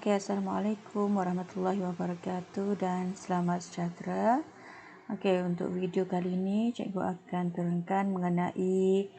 Assalamualaikum warahmatullahi wabarakatuh dan selamat sejahtera. Untuk video kali ini cikgu akan terangkan mengenai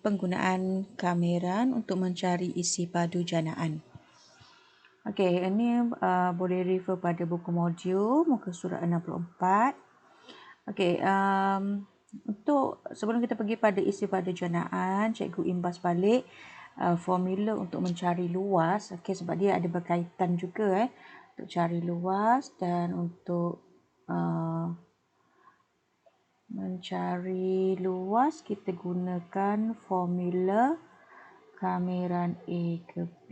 penggunaan kamera untuk mencari isi padu janaan. Ini boleh refer pada buku modul muka surat 64. Untuk sebelum kita pergi pada isi padu janaan, cikgu imbas balik formula untuk mencari luas, sebab dia ada berkaitan juga untuk cari luas dan untuk mencari luas kita gunakan formula kameran A ke B.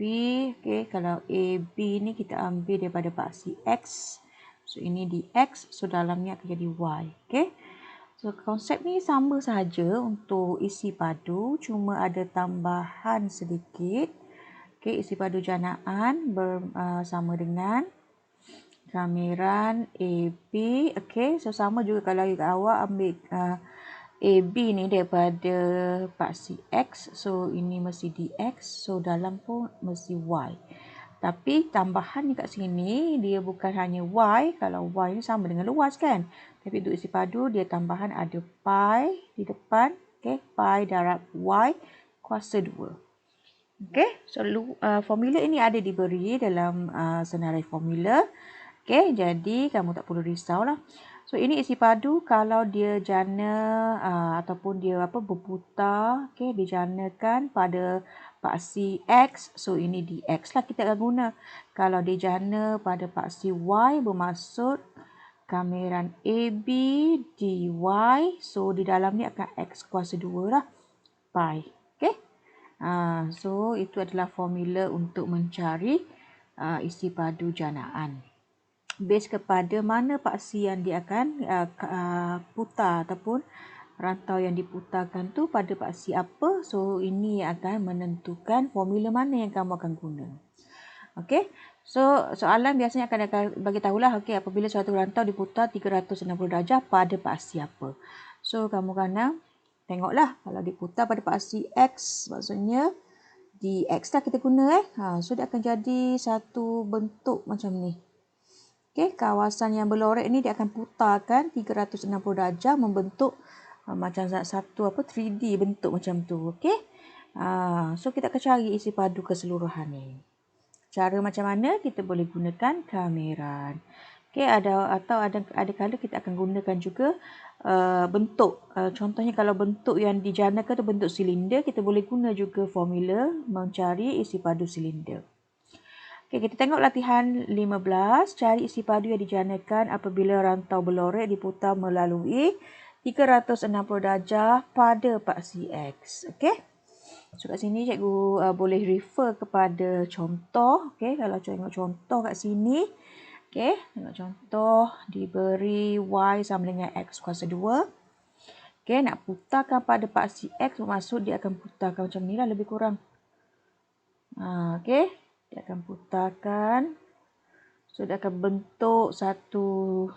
Kalau A, B ni kita ambil daripada paksi X. So ini di X, so dalamnya akan jadi Y. So konsep ni sama sahaja untuk isi padu, cuma ada tambahan sedikit. Isi padu janaan bersama dengan kameran AB. So sama juga kalau awak ambil AB ni daripada paksi X, so ini mesti di X, so dalam pun mesti Y. Tapi tambahan ni kat sini dia bukan hanya Y, kalau Y ni sama dengan luas kan. Tapi untuk isi padu dia tambahan ada pi di depan, pi darab Y kuasa 2. So formula ini ada diberi dalam senarai formula. Jadi kamu tak perlu risaulah. So ini isi padu kalau dia jana ataupun dia berputar, dijanakan pada paksi X, so ini di X lah kita akan guna. Kalau dia jana pada paksi Y bermaksud kameran AB dy, so di dalam ni akan X kuasa 2 lah, pi. So itu adalah formula untuk mencari isi padu janaan. Base kepada mana paksi yang dia akan putar ataupun rantau yang diputarkan tu pada paksi apa. So ini akan menentukan formula mana yang kamu akan guna. So soalan biasanya akan bagi tahulah apabila suatu rantau diputar 360 darjah pada paksi apa. So kamu kena tengoklah kalau diputar pada paksi X, maksudnya di X lah kita guna so dia akan jadi satu bentuk macam ni. Kawasan yang berlorek ni dia akan putarkan 360 darjah membentuk macam satu 3D bentuk macam tu. So kita akan cari isi padu keseluruhan ni. Cara macam mana? Kita boleh gunakan kamera. Ada kala kita akan gunakan juga bentuk. Contohnya kalau bentuk yang dijanakan tu bentuk silinder, kita boleh guna juga formula mencari isi padu silinder. Kita tengok latihan 15. Cari isi padu yang dijanakan apabila rantau berlorek diputar melalui 360 darjah pada paksi X. So kat sini cikgu boleh refer kepada contoh. Kalau tengok contoh kat sini. Tengok contoh diberi Y sama dengan X kuasa 2. Nak putarkan pada paksi X bermaksud dia akan putarkan macam ni lah lebih kurang. Dia akan putarkan. So dia akan bentuk satu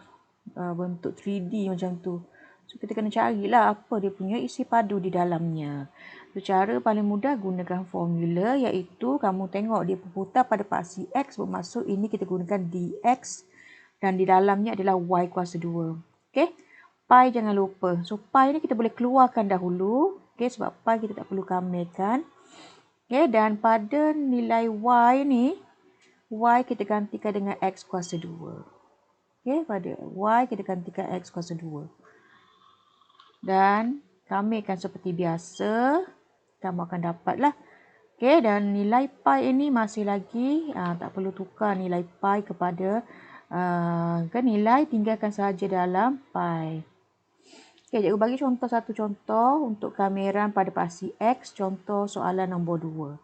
bentuk 3D macam tu. So kita kena carilah apa dia punya isi padu di dalamnya. So cara paling mudah gunakan formula, iaitu kamu tengok dia berputar pada paksi X bermaksud ini kita gunakan dx dan di dalamnya adalah Y kuasa 2. Pi jangan lupa. So pi ni kita boleh keluarkan dahulu. Sebab pi kita tak perlu kamerkan. Dan pada nilai Y ni, Y kita gantikan dengan X kuasa 2. Pada Y kita gantikan X kuasa 2. Dan kamerkan seperti biasa. Kamu akan dapatlah. Dan nilai pi ini masih lagi, tak perlu tukar nilai pi kepada nilai, tinggalkan sahaja dalam pi. Cikgu bagi satu contoh untuk kamera pada paksi X. Contoh soalan nombor 2.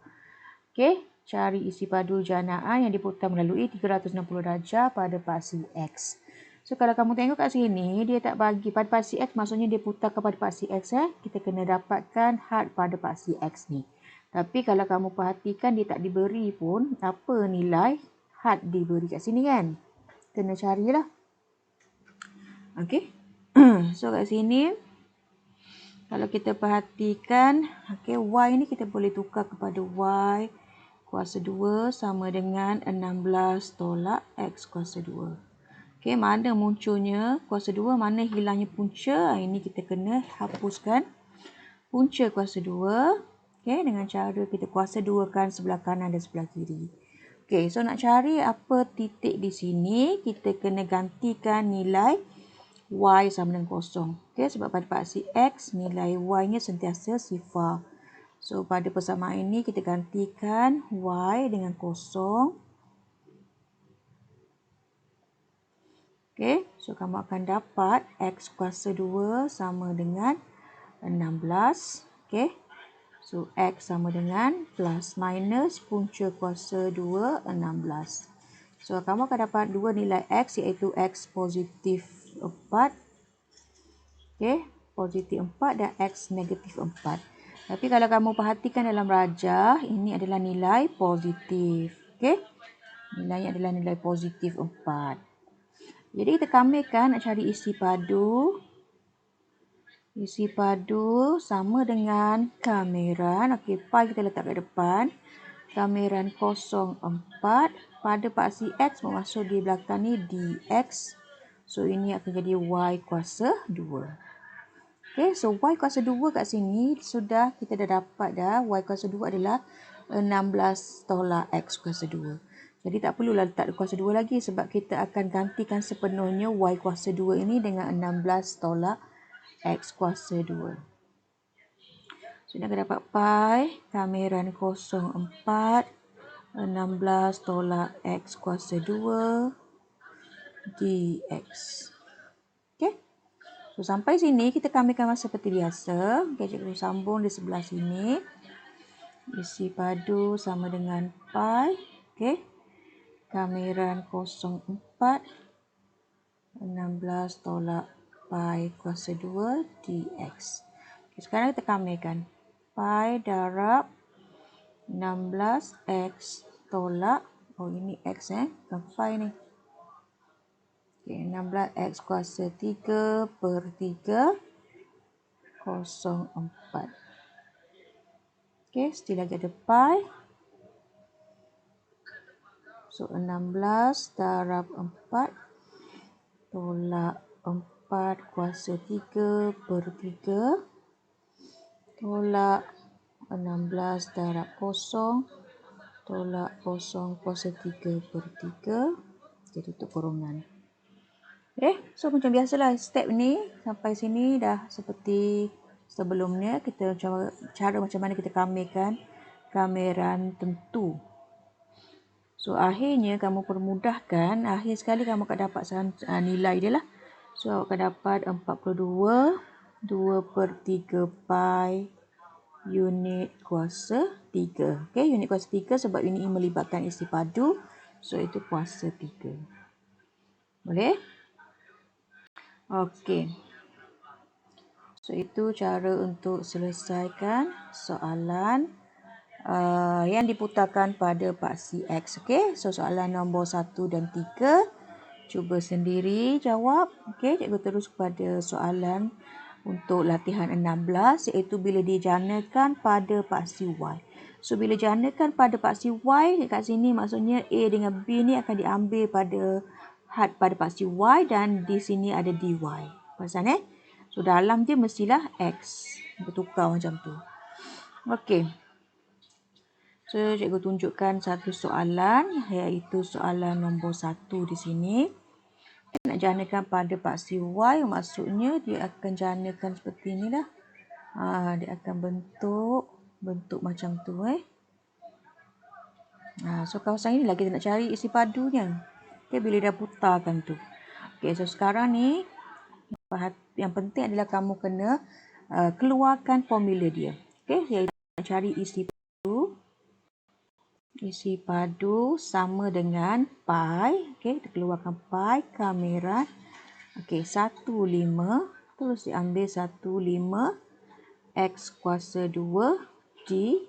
Cari isi padu janaan yang diputar melalui 360 darjah pada paksi X. So kalau kamu tengok kat sini, dia tak bagi pada paksi X, maksudnya dia putar kepada paksi X. Kita kena dapatkan had pada paksi X ni. Tapi kalau kamu perhatikan, dia tak diberi pun apa nilai had diberi kat sini kan. Kena carilah. So kat sini kalau kita perhatikan, Y ni kita boleh tukar kepada Y kuasa 2 sama dengan 16 tolak X kuasa 2. Okey, mana munculnya kuasa 2, mana hilangnya punca. Ini kita kena hapuskan punca kuasa 2. Okey, dengan cara kita kuasa 2 kan sebelah kanan dan sebelah kiri. Okey, so nak cari apa titik di sini, kita kena gantikan nilai Y sama dengan kosong. Okey, sebab pada paksi X, nilai Y-nya sentiasa sifar. So, pada persamaan ini kita gantikan Y dengan kosong. Okey, so kamu akan dapat X kuasa 2 sama dengan 16. Okey, so X sama dengan plus minus punca kuasa 2, 16. So, kamu akan dapat dua nilai X iaitu X positif 4. Okey, positif 4 dan X negatif 4. Tapi kalau kamu perhatikan dalam rajah, ini adalah nilai positif. Okey, nilainya adalah nilai positif 4. Jadi kita kamirkan nak cari isi padu. Isi padu sama dengan kameran. Okey, pi kita letak kat depan. Kameran 04 pada paksi X bermaksud di belakang ni dx. So, ini akan jadi Y kuasa 2. Okey, so Y kuasa 2 kat sini sudah kita dah dapat dah. Y kuasa 2 adalah 16 tolak X kuasa 2. Jadi tak perlulah letak kuasa 2 lagi sebab kita akan gantikan sepenuhnya Y kuasa 2 ini dengan 16 tolak X kuasa 2. So, kita akan dapat pi kameran 04 16 tolak X kuasa 2 dx. Okey. So, sampai sini kita kamirkan seperti biasa. Okay, cikgu sambung di sebelah sini. Isi padu sama dengan pi. Okey. Kameran 04 16 tolak pi kuasa 2 dx. Okay, sekarang kita kamirkan. Pi darab 16x tolak, ini x bukan pi ni. Okay, 16x kuasa 3 per 3 04. Okay, still lagi ada pi. So, 16 darab 4 tolak 4 kuasa 3 per 3 tolak 16 darab 0 tolak 0 kuasa 3 per 3. Kita tutup kurungan. Okay, so macam biasalah step ni sampai sini dah seperti sebelumnya. Kita cara macam mana kita kamirkan kameran tentu. So, akhirnya kamu permudahkan. Akhir sekali kamu akan dapat nilai dia lah. So, akan dapat 42 2 per 3 pi unit kuasa 3. Okay, unit kuasa 3 sebab unit ini melibatkan isi padu. So, itu kuasa 3. Boleh? Okey. So, itu cara untuk selesaikan soalan yang diputarkan pada paksi X. Okey, so soalan nombor 1 dan 3. Cuba sendiri jawab. Okey, cikgu terus kepada soalan untuk latihan 16 iaitu bila dijanakan pada paksi Y. So, bila janakan pada paksi Y kat sini maksudnya A dengan B ni akan diambil pada paksi Y dan di sini ada dy. Perasan So, dalam je mestilah X. Bertukar macam tu. Okey. So, cikgu tunjukkan satu soalan iaitu soalan nombor 1 di sini. Nak janakan pada paksi Y maksudnya dia akan janakan seperti ni lah. Dia akan bentuk macam tu So, kawasan inilah kita nak cari isi padunya. Okay, bila dah putarkan tu. Okay, so sekarang ni yang penting adalah kamu kena keluarkan formula dia. Okay, iaitu nak cari isi padu. Isi padu sama dengan pi. Okay, kita keluarkan pi kameran. Okay, 15 terus diambil 15 X kuasa 2 dy.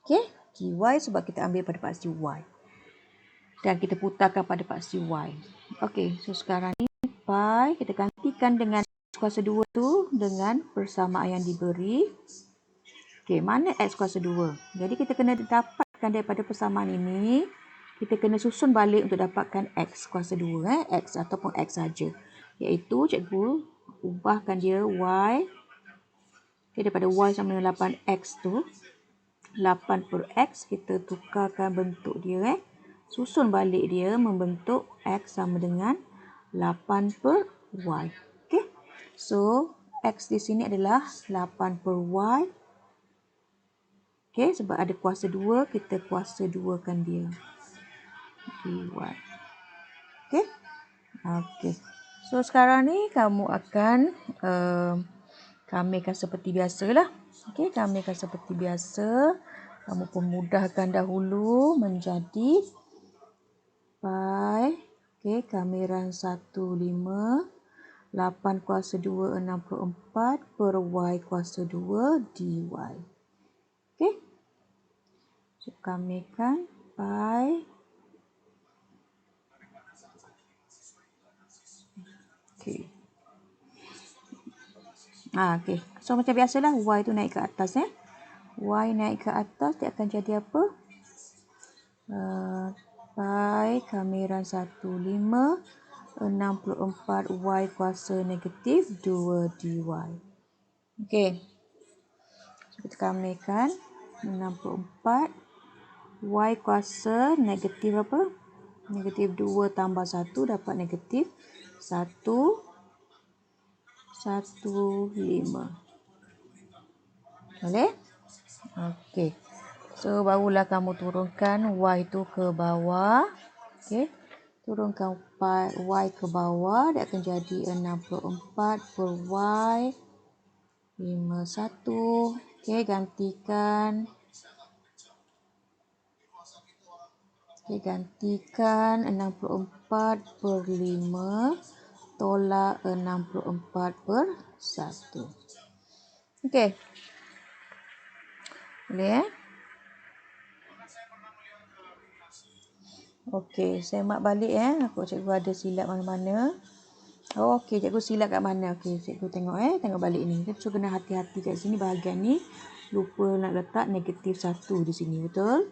Okay, dy sebab kita ambil pada paksi Y. Dan kita putarkan pada paksi Y. Okay, so sekarang ni pi kita gantikan dengan X kuasa 2 tu dengan persamaan yang diberi. Okay, mana X kuasa 2? Jadi kita kena dapatkan mudahkan daripada persamaan ini, kita kena susun balik untuk dapatkan X kuasa 2. X ataupun X saja. Iaitu cikgu ubahkan dia Y. Okay, daripada Y sama dengan 8X tu. 8 per X, kita tukarkan bentuk dia. Susun balik dia membentuk X sama dengan 8 per Y. Okay. So, X di sini adalah 8 per Y. Okay, sebab ada kuasa 2, kita kuasa 2 kan dia. dy. Okay. Okay. So, sekarang ni kamu akan kamikan seperti biasalah. Okay, kamikan seperti biasa. Kamu pemudahkan dahulu menjadi pi. Okay, kamiran 15. 8 kuasa 2, 64 per Y kuasa 2 dy. Okay. So, kamikan pi. Okay. Okay. So, macam biasalah Y tu naik ke atas. Y naik ke atas, dia akan jadi apa? Pi kamiran 15. 64 Y kuasa negatif 2 dy. Okay. So, kita kamikan 64. Y kuasa negatif apa? Negatif 2 tambah 1 dapat negatif 1, 1, 5. Boleh? Okey. So, barulah kamu turunkan Y tu ke bawah. Okey. Turunkan Y ke bawah. Dia akan jadi 64 per Y. 51. Okey, gantikan. Okay, gantikan 64 per 5 tolak 64 per 1. Okey. Boleh Okey, saya mak balik Aku cikgu ada silap mana-mana. Oh, okey, cikgu silap kat mana? Okey, cikgu tengok tengok balik ni. So, kena hati-hati kat sini bahagian ni. Lupa nak letak negatif 1 di sini, betul?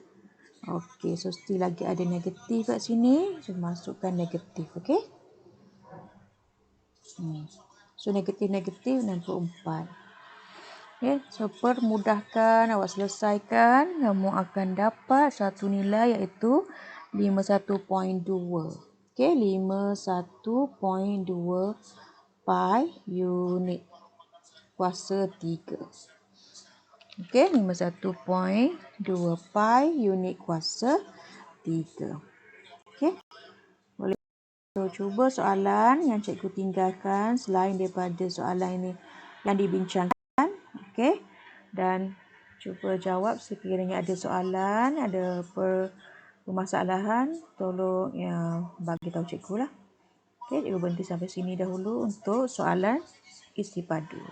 Okey, so still lagi ada negatif kat sini. So, masukkan negatif, okey? So, negatif-negatif 64. Okay, so permudahkan, awak selesaikan. Kamu akan dapat satu nilai iaitu 51.2. Okay, 51.2 pi unit kuasa 3. Okay, 51.2 pi unit kuasa 3. Okay, boleh cuba soalan yang cikgu tinggalkan selain daripada soalan ini yang dibincangkan. Okay, dan cuba jawab sekiranya ada soalan, ada permasalahan, tolong bagi tahu cikgu lah. Okay, cikgu berhenti sampai sini dahulu untuk soalan isi padu.